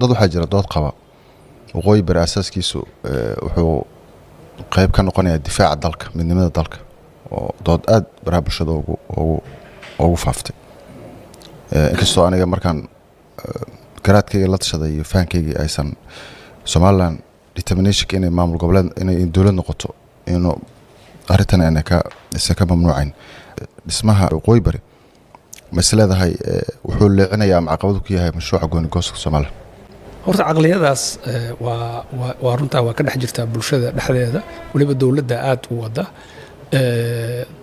dad waxaa jira dood qaba waqooyi bari asaaskiisu wuxuu qayb ka noqonayaa difaaca dalka midnimada dalka oo dood aad baraha bulshada ugu faaftay inkastoo aniga markaan garaadkayga la tashaday iyo fahankayga aysan Somaliland determination inay maamul goboleed inay dawlad noqoto inuu arrintan ay ka mamnuucayn dhismaha waqooyi bari mas'aladahay wuxuu leecinayaa caqabad ku yahay mashruuca gooni-gooska Soomaaliya horta aqliyadaas waa runtaa waa ka dhex jirtaa bulshada dhexdeeda waliba dawladda aad u wada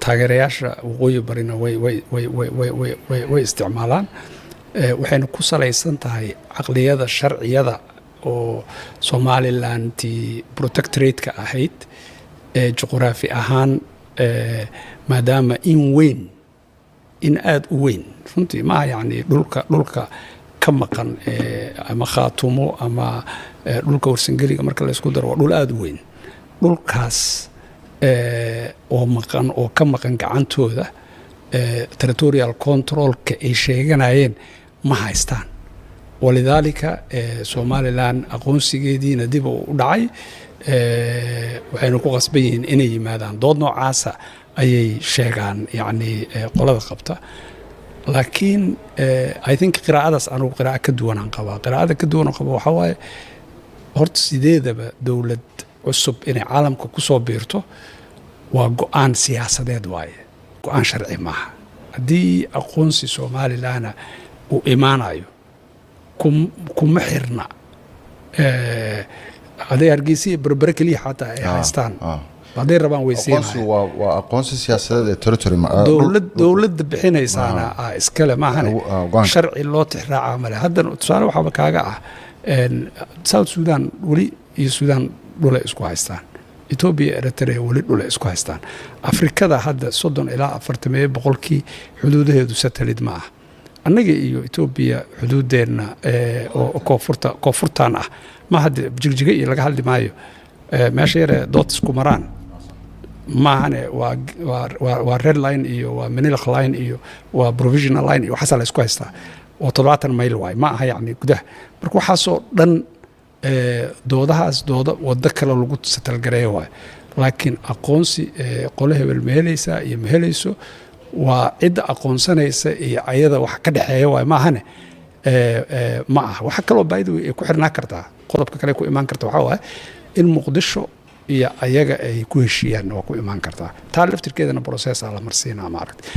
taageerayaasha waqooyi barina way isticmaalaan waxayna ku salaysan tahay aqliyada sharciyada oo Somalilandtii protectorate-ka ahayd juqraafi ahaan maadaama in aad u weyn runtii ma yani dhulka ka maqan ama khaatumo ama dhulka warsangeliga marka la isku daro waa dhul aad u weyn dhulkaas oo ka maqan gacantooda territorial control-ka ay sheeganayeen ma haystaan walidaalika Somaliland aqoonsigeediina dib u dhacay waxayna ku qasban yihiin inay yimaadaan dood noocaasa ayay sheegaan yani qolada qabta laakiin I think qiraa'adaas anigu qiraa'o ka duwanaan qabaa qiraa'ada ka duwan qaba waxa waaye horta sideedaba dawlad cusub inay caalamka ku soo biirto waa go'aan siyaasadeed waaye go'aan sharci maaha haddii aqoonsi Somaliland uu imaanayo kuma xirna haday Hargeysa berbera kaliya xataa ay haystaan haday rabaan weysiinayaan waa aqoonsi siyaasadeed ee territory dawladda bixinaysaana iskale maahan sharci loo tixraaca male haddana tusaale waxaa kaaga ah South Sudan wali iyo Sudan dhule isku haystaan Ethiopia Eritrea wali dhule isku haystaan Afrikada hadda 30 ilaa 40% xuduudaheedu satellite ma ah annaga iyo Ethiopia xuduudeena oo koonfurtaan ah ma hadda jigjiga iyo laga hadli maayo meesha yare dood isku maraan maahane waa red line iyo waa Manila line iyo waa provisional line iyo waxa la isku haystaa oo 70 mayl waay ma aha yani gudaha marka waxaasoo dhan doodahaas wada kale lagu satalgareeyo waay laakiin aqoonsi qolo hebel meelaysa iyo meelayso waa cid aqoonsanaysa iyo ayada wax ka dhaxeeyo waay maahane ma aha waxa kale oo baaydu ay ku xirnaa kartaa qodobka kale ku imaan kartaa waxa waaye in Muqdisho iyo ayaga ay ku heshiiyaan oo ku imaan kartaa taa laftirkeedana process la marsiinaa maaragtay